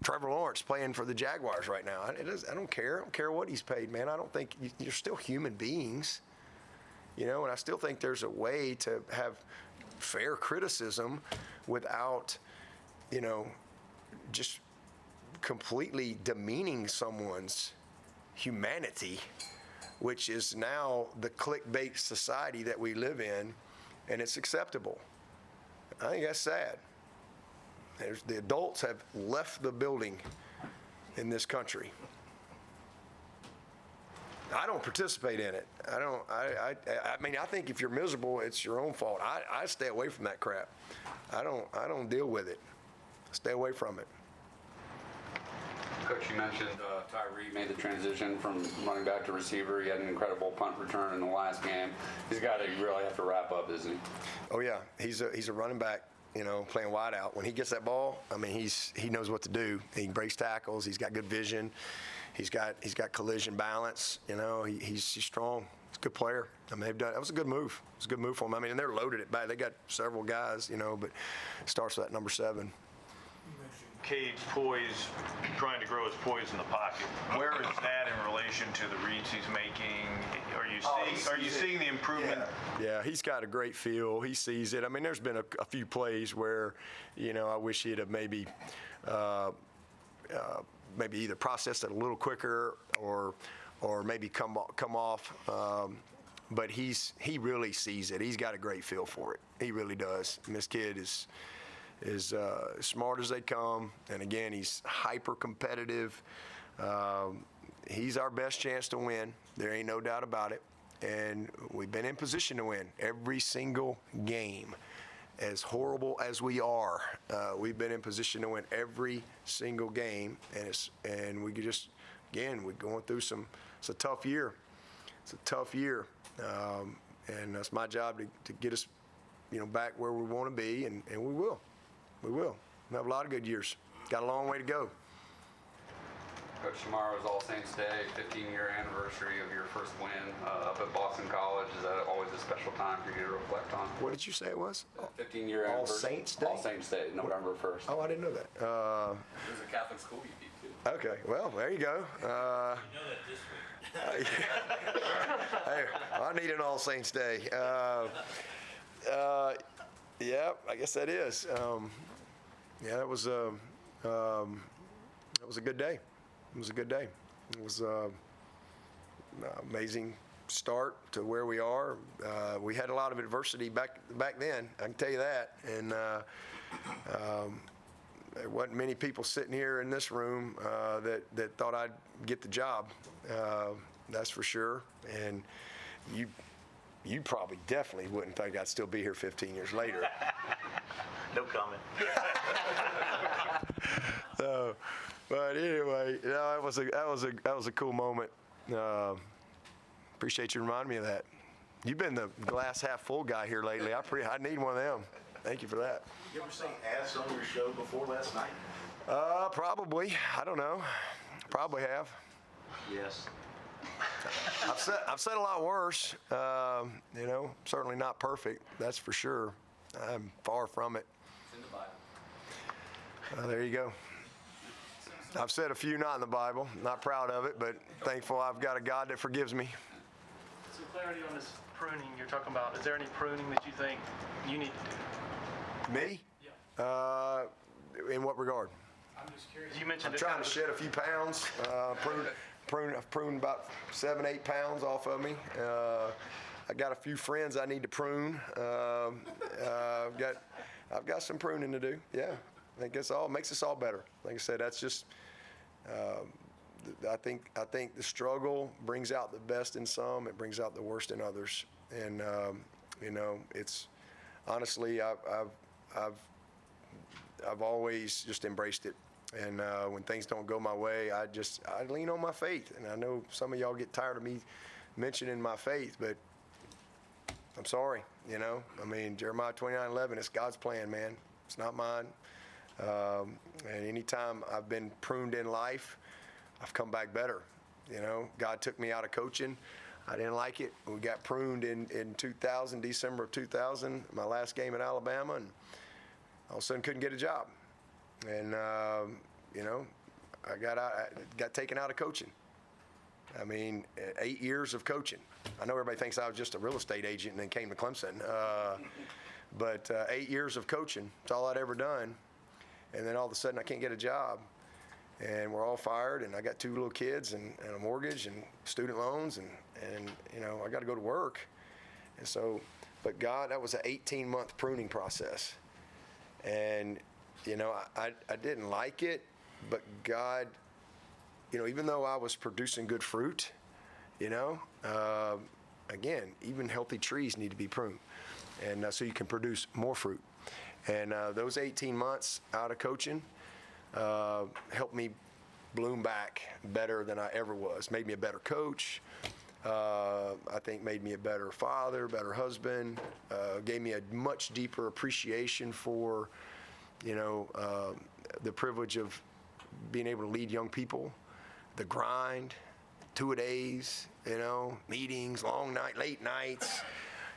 Trevor Lawrence playing for the Jaguars right now. I don't care. I don't care what he's paid, man. I don't think you're still human beings, and I still think there's a way to have fair criticism without, just completely demeaning someone's humanity, which is now the clickbait society that we live in, and it's acceptable. I think that's sad. The adults have left the building in this country. I don't participate in it. I think if you're miserable, it's your own fault. I stay away from that crap. I don't deal with it. Stay away from it. Coach, you mentioned Tyree made the transition from running back to receiver. He had an incredible punt return in the last game. He's a guy that you really have to wrap up, isn't he? Oh yeah, he's a running back. Playing wide out. When he gets that ball, he knows what to do. He breaks tackles. He's got good vision. He's got collision balance. He's strong. He's a good player. That was a good move. It was a good move for him. And they're loaded at back. They got several guys, but it starts with that number 7. Cade's poise, trying to grow his poise in the pocket. Where is that in relation to the reads he's making? Are you seeing the improvement? Yeah, he's got a great feel. He sees it. There's been a few plays where, I wish he'd have maybe either processed it a little quicker or maybe come off. But he really sees it. He's got a great feel for it. He really does. And this kid is smart as they come, and again, he's hyper competitive. He's our best chance to win. There ain't no doubt about it. And we've been in position to win every single game. As horrible as we are, we've been in position to win every single game. And we could just, again, we're going through it's a tough year. It's a tough year. And that's my job to get us, back where we want to be, and we will. We will. We have a lot of good years. Got a long way to go. Coach, tomorrow is All Saints Day, 15-year anniversary of your first win up at Boston College. Is that always a special time for you to reflect on? What did you say it was? 15-year anniversary. All Saints Day? All Saints Day, November 1st. Oh, I didn't know that. There's a Catholic school you beat too. Okay, well, there you go. You know that this week. Hey, I need an All Saints Day. Yeah, I guess that is. That was a good day. It was a good day. It was an amazing start to where we are. We had a lot of adversity back then, I can tell you that. And there wasn't many people sitting here in this room that thought I'd get the job. That's for sure. And you probably definitely wouldn't think I'd still be here 15 years later. No comment. But anyway, that was a cool moment. Appreciate you reminding me of that. You've been the glass half full guy here lately. I need one of them. Thank you for that. You ever sing ass on your show before last night? Probably. I don't know. Probably have. Yes. I've said a lot worse. Certainly not perfect. That's for sure. I'm far from it. It's in the Bible. There you go. I've said a few not in the Bible. Not proud of it, but thankful I've got a God that forgives me. Some clarity on this pruning you're talking about. Is there any pruning that you think you need to do? Me? Yeah. In what regard? I'm just curious. You mentioned I'm trying to shed a few pounds. I've pruned about 7-8 pounds off of me. I got a few friends I need to prune. I've got some pruning to do. Yeah, I think it's all makes us all better. Like I said, that's just. I think the struggle brings out the best in some. It brings out the worst in others. And it's honestly, I've always just embraced it. And when things don't go my way, I lean on my faith. And I know some of y'all get tired of me mentioning my faith, but I'm sorry, you know. I mean, Jeremiah 29:11, it's God's plan, man. It's not mine. And anytime I've been pruned in life, I've come back better. You know, God took me out of coaching. I didn't like it. We got pruned in 2000, December of 2000, my last game at Alabama, and all of a sudden couldn't get a job. And, you know, I got taken out of coaching. I mean, 8 years of coaching. I know everybody thinks I was just a real estate agent and then came to Clemson. But 8 years of coaching, it's all I'd ever done. And then all of a sudden I can't get a job. And we're all fired, and I got 2 little kids and a mortgage and student loans, and you know, I got to go to work. And so, but God, that was an 18-month pruning process. And, you know, I didn't like it, but God, you know, even though I was producing good fruit, you know, again, even healthy trees need to be pruned, and so you can produce more fruit. And those 18 months out of coaching helped me bloom back better than I ever was. Made me a better coach. I think made me a better father, better husband. Gave me a much deeper appreciation for, you know, the privilege of being able to lead young people, the grind, 2-a-days, you know, meetings, long night, late nights.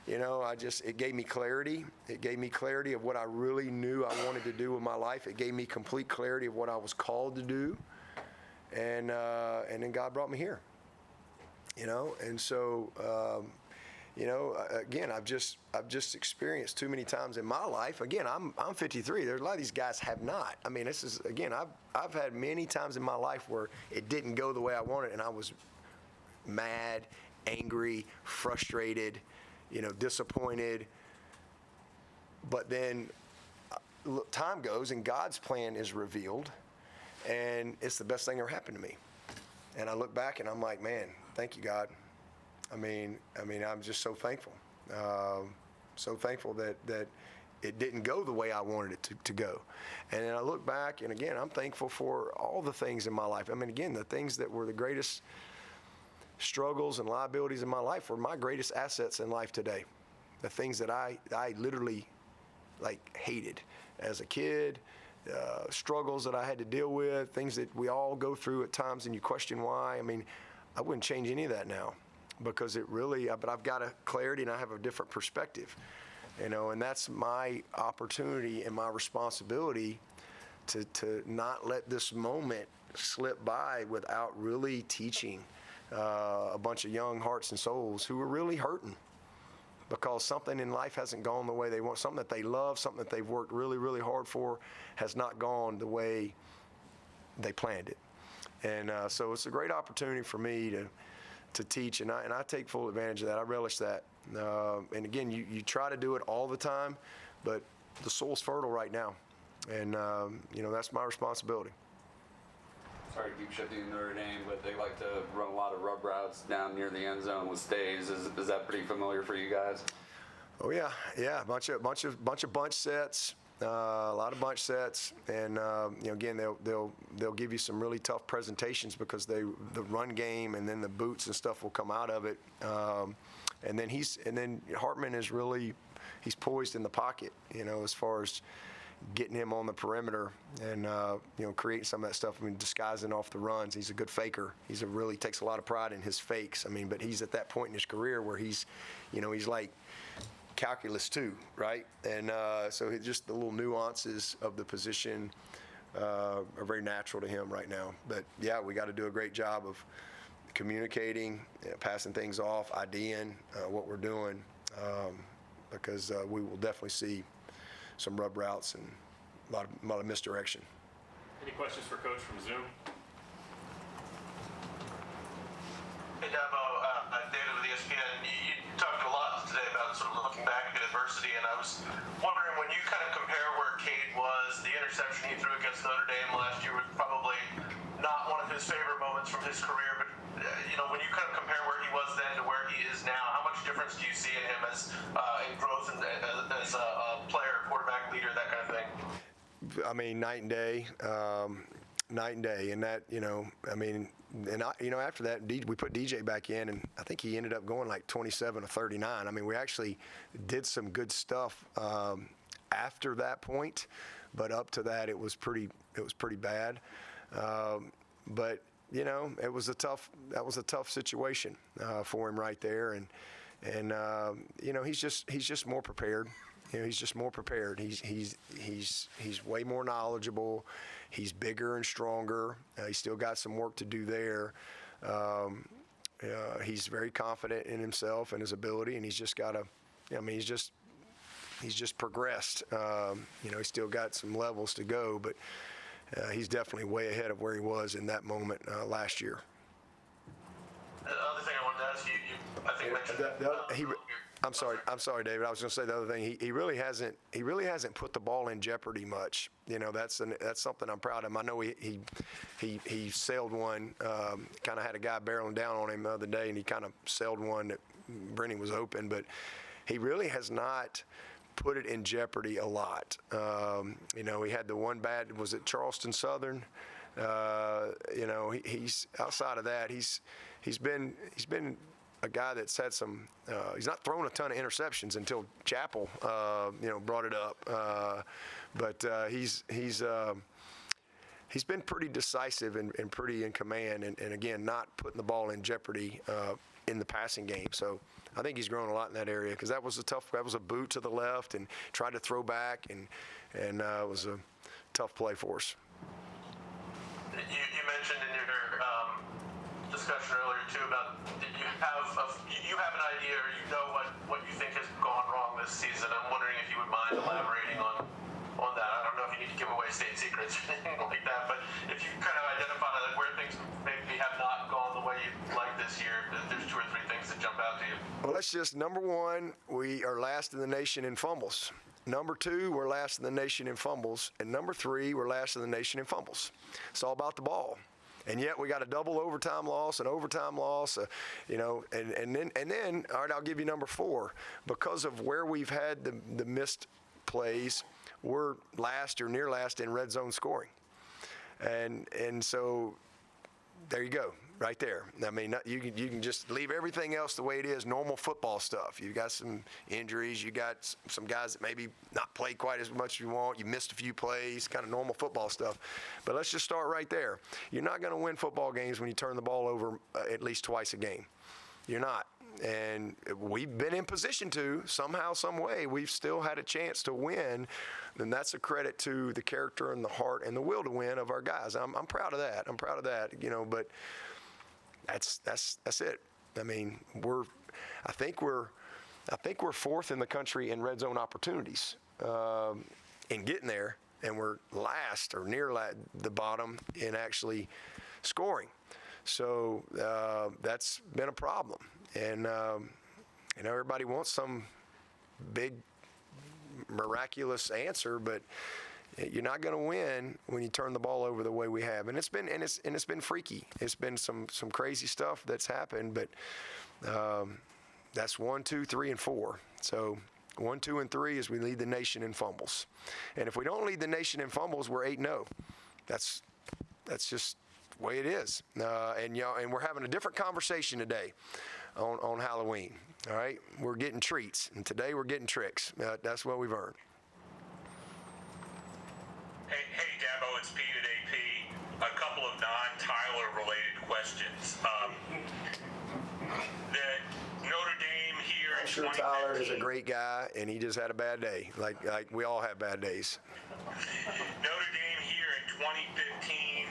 You know, it gave me clarity. It gave me clarity of what I really knew I wanted to do with my life. It gave me complete clarity of what I was called to do. And then God brought me here, you know. And so, you know, again, I've just experienced too many times in my life. Again, I'm 53. There's a lot of these guys have not. I mean, this is, again, I've had many times in my life where it didn't go the way I wanted, and I was mad, angry, frustrated, you know, disappointed. But then time goes and God's plan is revealed, and it's the best thing that ever happened to me. And I look back and I'm like, man, thank you, God. I mean, I'm just so thankful. So thankful that it didn't go the way I wanted it to go. And then I look back, and again, I'm thankful for all the things in my life. I mean, again, the things that were the greatest struggles and liabilities in my life were my greatest assets in life today. The things that I literally like hated as a kid, struggles that I had to deal with, things that we all go through at times and you question why. I mean, I wouldn't change any of that now, because it really, but I've got a clarity and I have a different perspective, you know, and that's my opportunity and my responsibility to not let this moment slip by without really teaching a bunch of young hearts and souls who are really hurting because something in life hasn't gone the way they want. Something that they love, something that they've worked really, really hard for has not gone the way they planned it. And so it's a great opportunity for me to teach, and I take full advantage of that. I relish that. And again, you try to do it all the time, but the soil's fertile right now. And, you know, that's my responsibility. Sorry to keep shifting to Notre Dame, but they like to run a lot of rub routes down near the end zone with stays. Is that pretty familiar for you guys? Oh yeah, a bunch of bunch sets, a lot of bunch sets, and you know, again, they'll give you some really tough presentations because the run game and then the boots and stuff will come out of it, and then Hartman is really, he's poised in the pocket, you know, as far as getting him on the perimeter and you know, creating some of that stuff. I mean, disguising off the runs. He's a good faker. He's really takes a lot of pride in his fakes. I mean, but he's at that point in his career where he's, you know, he's like calculus 2, right? And so just the little nuances of the position are very natural to him right now. But yeah, we got to do a great job of communicating, you know, passing things off, IDing what we're doing, because we will definitely see some rub routes and a lot of misdirection. Any questions for Coach from Zoom? Hey, Dabo, David with ESPN. You talked a lot today about sort of looking back at adversity, and I was wondering, when you kind of compare where Cade was, the interception he threw against Notre Dame last year was probably not one of his favorite moments from his career, but you know, when you kind of compare where he was then to where he is now, how much difference do you see in him as in growth and as a player, quarterback, leader, that kind of thing? I mean, night and day. night and day. And that, after that, we put DJ back in, and I think he ended up going like 27 or 39. I mean, we actually did some good stuff after that point, but up to that, it was pretty bad. But it was a tough situation for him right there, and he's just more prepared. He's just more prepared. He's way more knowledgeable. He's bigger and stronger. He's still got some work to do there. He's very confident in himself and his ability, and he's just got to. He's just progressed. He's still got some levels to go, but he's definitely way ahead of where he was in that moment last year. The other thing I wanted to ask you I think mentioned. I'm sorry, David. I was going to say the other thing. He really hasn't put the ball in jeopardy much. That's something I'm proud of him. I know he sailed one. Kind of had a guy barreling down on him the other day, and he kind of sailed one that Brennan was open, but he really has not put it in jeopardy a lot. He had the one bad. Was it Charleston Southern? He's outside of that. He's been a guy that's had some. He's not thrown a ton of interceptions until Chapel, brought it up. But he's been pretty decisive and pretty in command, and again, not putting the ball in jeopardy in the passing game. So I think he's grown a lot in that area, because that was a boot to the left and tried to throw back, and it was a tough play for us. You mentioned in your discussion earlier too about you have an idea, or you know what you think has gone wrong this season. I'm wondering if you would mind elaborating on that. I don't know if you need to give away state secrets or anything like that, but if you kind of identify like where things maybe have not gone the way you'd like this year, there's 2 or 3 things that jump out to you. Well, let's just, number 1, we are last in the nation in fumbles. Number 2, we're last in the nation in fumbles. And number 3, we're last in the nation in fumbles. It's all about the ball. And yet we got a double overtime loss, an overtime loss, and then, all right, I'll give you number 4. Because of where we've had the missed plays, we're last or near last in red zone scoring. And so there you go, right there. I mean, you can just leave everything else the way it is, normal football stuff. You've got some injuries. You got some guys that maybe not play quite as much as you want. You missed a few plays, kind of normal football stuff. But let's just start right there. You're not going to win football games when you turn the ball over at least twice a game. You're not. And we've been in position to, somehow, some way, we've still had a chance to win. And that's a credit to the character and the heart and the will to win of our guys. I'm proud of that. But that's it. I mean, I think we're 4th in the country in red zone opportunities in getting there, and we're last or near the bottom in actually scoring. So that's been a problem. And, everybody wants some big, miraculous answer, but you're not going to win when you turn the ball over the way we have. And it's been freaky. It's been some crazy stuff that's happened, but that's 1, 2, 3, and 4. So 1, 2, and 3 is we lead the nation in fumbles. And if we don't lead the nation in fumbles, we're 8-0. That's just the way it is. And we're having a different conversation today on Halloween. All right, we're getting treats, and today we're getting tricks. That's what we've earned. Hey, Dabo, it's Pete at AP. A couple of non-Tyler related questions. The Notre Dame here in 2015. I'm sure Tyler is a great guy, and he just had a bad day. Like we all have bad days. Notre Dame here in 2015.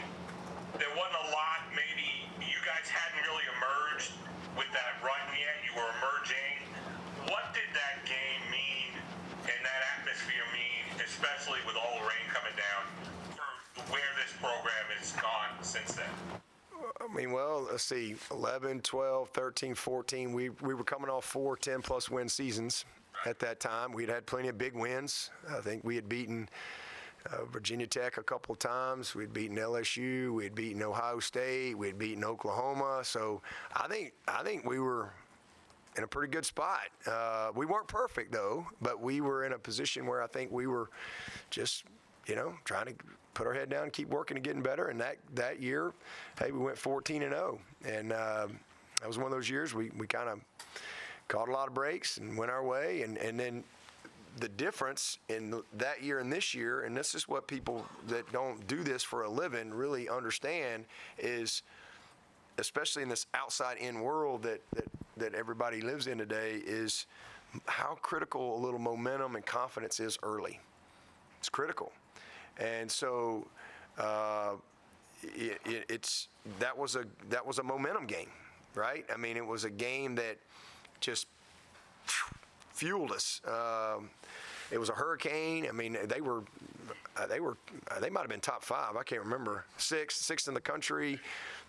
There wasn't a lot. Maybe you guys hadn't really emerged with that run yet. You were emerging. What did that game mean and that atmosphere mean, especially with all the rain coming down, for where this program has gone since then? I mean, well, let's see, 11, 12, 13, 14. We were coming off 4 10-plus win seasons at that time. We'd had plenty of big wins. I think we had beaten Virginia Tech a couple of times. We'd beaten LSU. We'd beaten Ohio State. We'd beaten Oklahoma. So I think we were in a pretty good spot. We weren't perfect, though, but we were in a position where I think we were just, trying to put our head down and keep working and getting better. And that year, hey, we went 14-0. And that was one of those years we kind of caught a lot of breaks and went our way. And then the difference in that year and this year, and this is what people that don't do this for a living really understand, is especially in this outside-in world that everybody lives in today, is how critical a little momentum and confidence is early. It's critical. And so that was a momentum game, right? I mean, it was a game that just fueled us. It was a hurricane. I mean, they might have been top 5. I can't remember. Sixth in the country.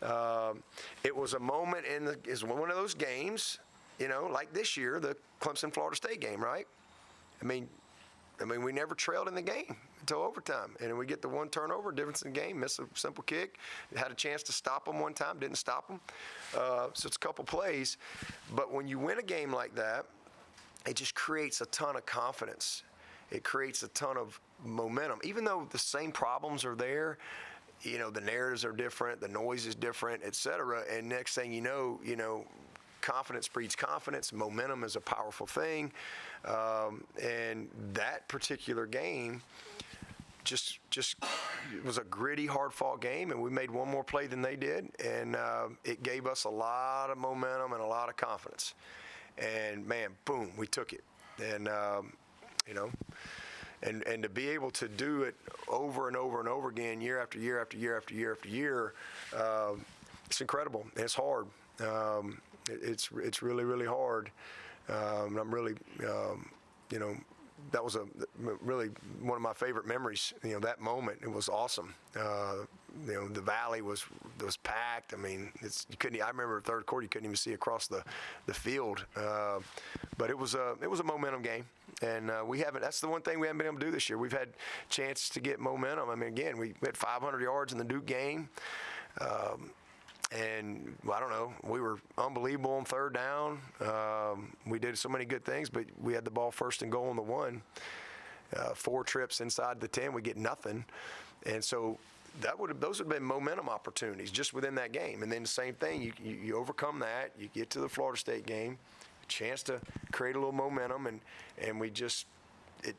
It was a moment is one of those games, like this year, the Clemson-Florida State game, right? I mean, we never trailed in the game until overtime, and we get the one turnover, difference in the game, miss a simple kick, had a chance to stop them one time, didn't stop them. So it's a couple plays, but when you win a game like that, it just creates a ton of confidence. It creates a ton of momentum. Even though the same problems are there, the narratives are different, the noise is different, et cetera, and next thing you know, confidence breeds confidence. Momentum is a powerful thing. And that particular game just it was a gritty, hard-fought game, and we made one more play than they did, and it gave us a lot of momentum and a lot of confidence. And, man, boom, we took it. And, and to be able to do it over and over and over again, year after year after year after year after year, it's incredible. And it's hard. It's really, really hard. And I'm really, that was really one of my favorite memories. That moment, it was awesome. The valley was packed. I mean, you couldn't. I remember the third quarter, you couldn't even see across the field. But it was a momentum game, and we haven't. That's the one thing we haven't been able to do this year. We've had chances to get momentum. I mean, again, we had 500 yards in the Duke game. And I don't know, we were unbelievable on third down. We did so many good things, but we had the ball first and goal on the 1. 4 trips inside the 10, we get nothing. And so those would have been momentum opportunities just within that game. And then the same thing, you overcome that, you get to the Florida State game, a chance to create a little momentum, and we just, and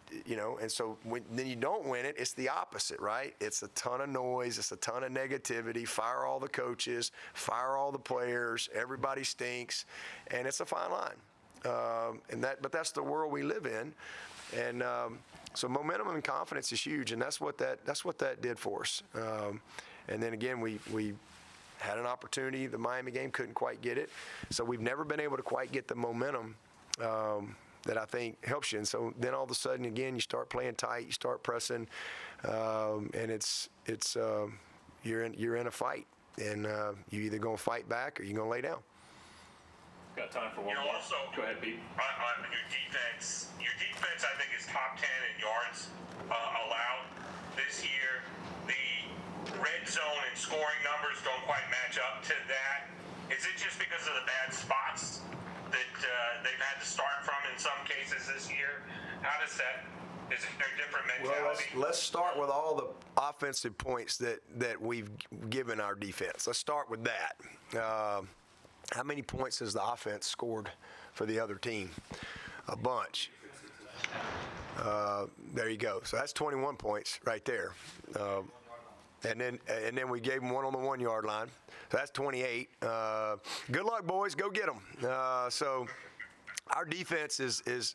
so then you don't win it, it's the opposite, right? It's a ton of noise, it's a ton of negativity, fire all the coaches, fire all the players, everybody stinks, and it's a fine line. But that's the world we live in, and so momentum and confidence is huge, and that's what that did for us. And then again, we had an opportunity. The Miami game couldn't quite get it, so we've never been able to quite get the momentum that I think helps you. And so then all of a sudden, again, you start playing tight, you start pressing, and it's you're in a fight, and you either gonna fight back or you're gonna lay down. Got time for one more. Also, go ahead, Pete. On your defense I think is top 10 in yards allowed this year. The red zone and scoring numbers don't quite match up to that. Is it just because of the bad spots that they've had to start from in some cases this year? How does that, is there a different mentality? Well, let's start with all the offensive points that we've given our defense. Let's start with that. How many points has the offense scored for the other team? A bunch. There you go. So that's 21 points right there. And then we gave them one on the 1 yard line. So that's 28. Good luck, boys. Go get them. So our defense is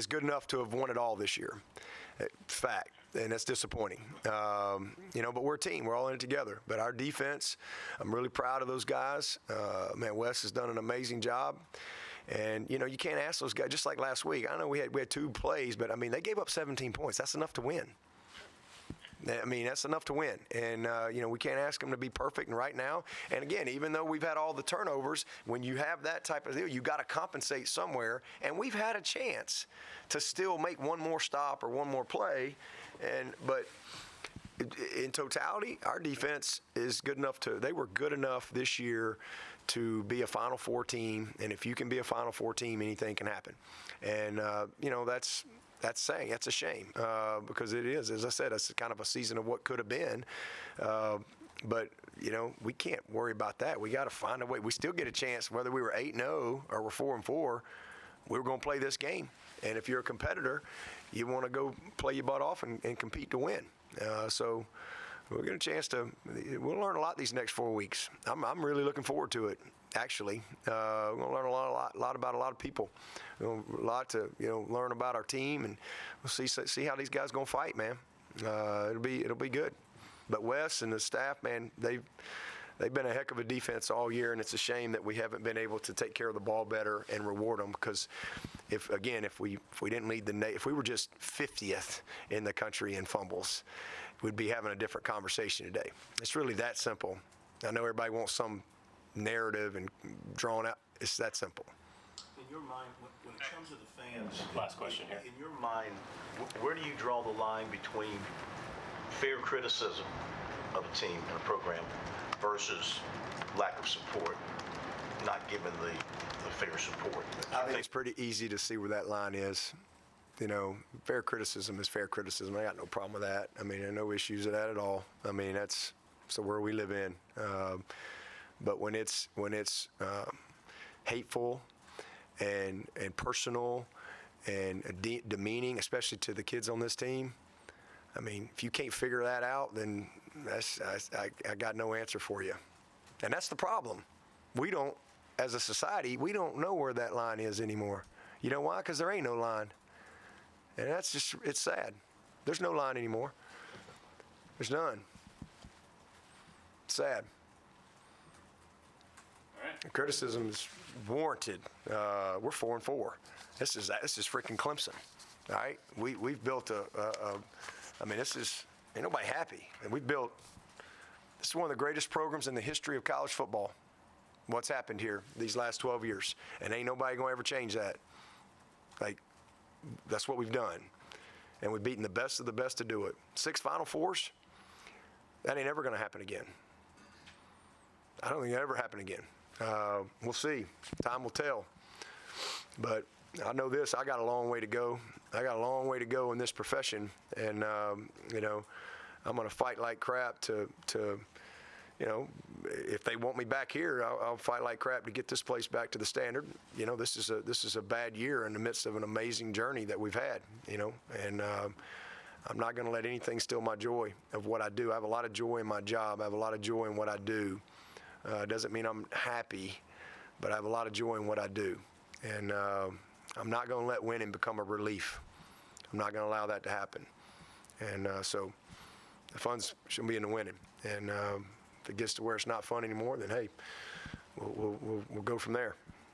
good enough to have won it all this year. Fact. And that's disappointing. But we're a team. We're all in it together. But our defense, I'm really proud of those guys. Man, Wes has done an amazing job. And, you can't ask those guys, just like last week. I know we had 2 plays, but, I mean, they gave up 17 points. That's enough to win. I mean, that's enough to win. And, we can't ask them to be perfect right now. And, again, even though we've had all the turnovers, when you have that type of deal, you got to compensate somewhere. And we've had a chance to still make one more stop or one more play. But in totality, our defense is good enough they were good enough this year to be a Final Four team. And if you can be a Final Four team, anything can happen. And, that's a shame because it is, as I said, it's kind of a season of what could have been. But, we can't worry about that. We got to find a way. We still get a chance, whether we were 8-0 or we're 4-4, we're going to play this game. And if you're a competitor, you want to go play your butt off and compete to win. So we'll get a chance we'll learn a lot these next 4 weeks. I'm really looking forward to it, actually. We're going to learn a lot about a lot of people. A lot to, learn about our team, and we'll see how these guys going to fight, man. It'll be good. But Wes and the staff, man, they've been a heck of a defense all year, and it's a shame that we haven't been able to take care of the ball better and reward them. Because if we didn't lead if we were just 50th in the country in fumbles, we'd be having a different conversation today. It's really that simple. I know everybody wants some narrative and drawn out. It's that simple. In your mind, when it comes to the fans, Last question here. in your mind, where do you draw the line between fair criticism of a team and a program versus lack of support, not giving the fair support? I think it's pretty easy to see where that line is. Fair criticism is fair criticism. I got no problem with that. I mean, there are no issues with that at all. I mean, that's the world we live in. But when it's hateful and personal and demeaning, especially to the kids on this team, I mean, if you can't figure that out, then I got no answer for you. And that's the problem. We don't, as a society, we don't know where that line is anymore. You know why? Because there ain't no line. And that's just, it's sad. There's no line anymore. There's none. It's sad. All right. Criticism is warranted. We're 4-4. This is freaking Clemson. All right? We've built ain't nobody happy. And this is one of the greatest programs in the history of college football. What's happened here these last 12 years. And ain't nobody going to ever change that. That's what we've done. And we've beaten the best of the best to do it. 6 Final Fours, that ain't ever going to happen again. I don't think it'll ever happen again. We'll see. Time will tell. But I know this, I got a long way to go. I got a long way to go in this profession. And, I'm going to fight like crap to if they want me back here, I'll fight like crap to get this place back to the standard. This is a bad year in the midst of an amazing journey that we've had, and I'm not going to let anything steal my joy of what I do. I have a lot of joy in my job. I have a lot of joy in what I do. Doesn't mean I'm happy, but I have a lot of joy in what I do. And I'm not going to let winning become a relief. I'm not going to allow that to happen. And so the fun's should be in the winning. And if it gets to where it's not fun anymore, then hey, we'll go from there.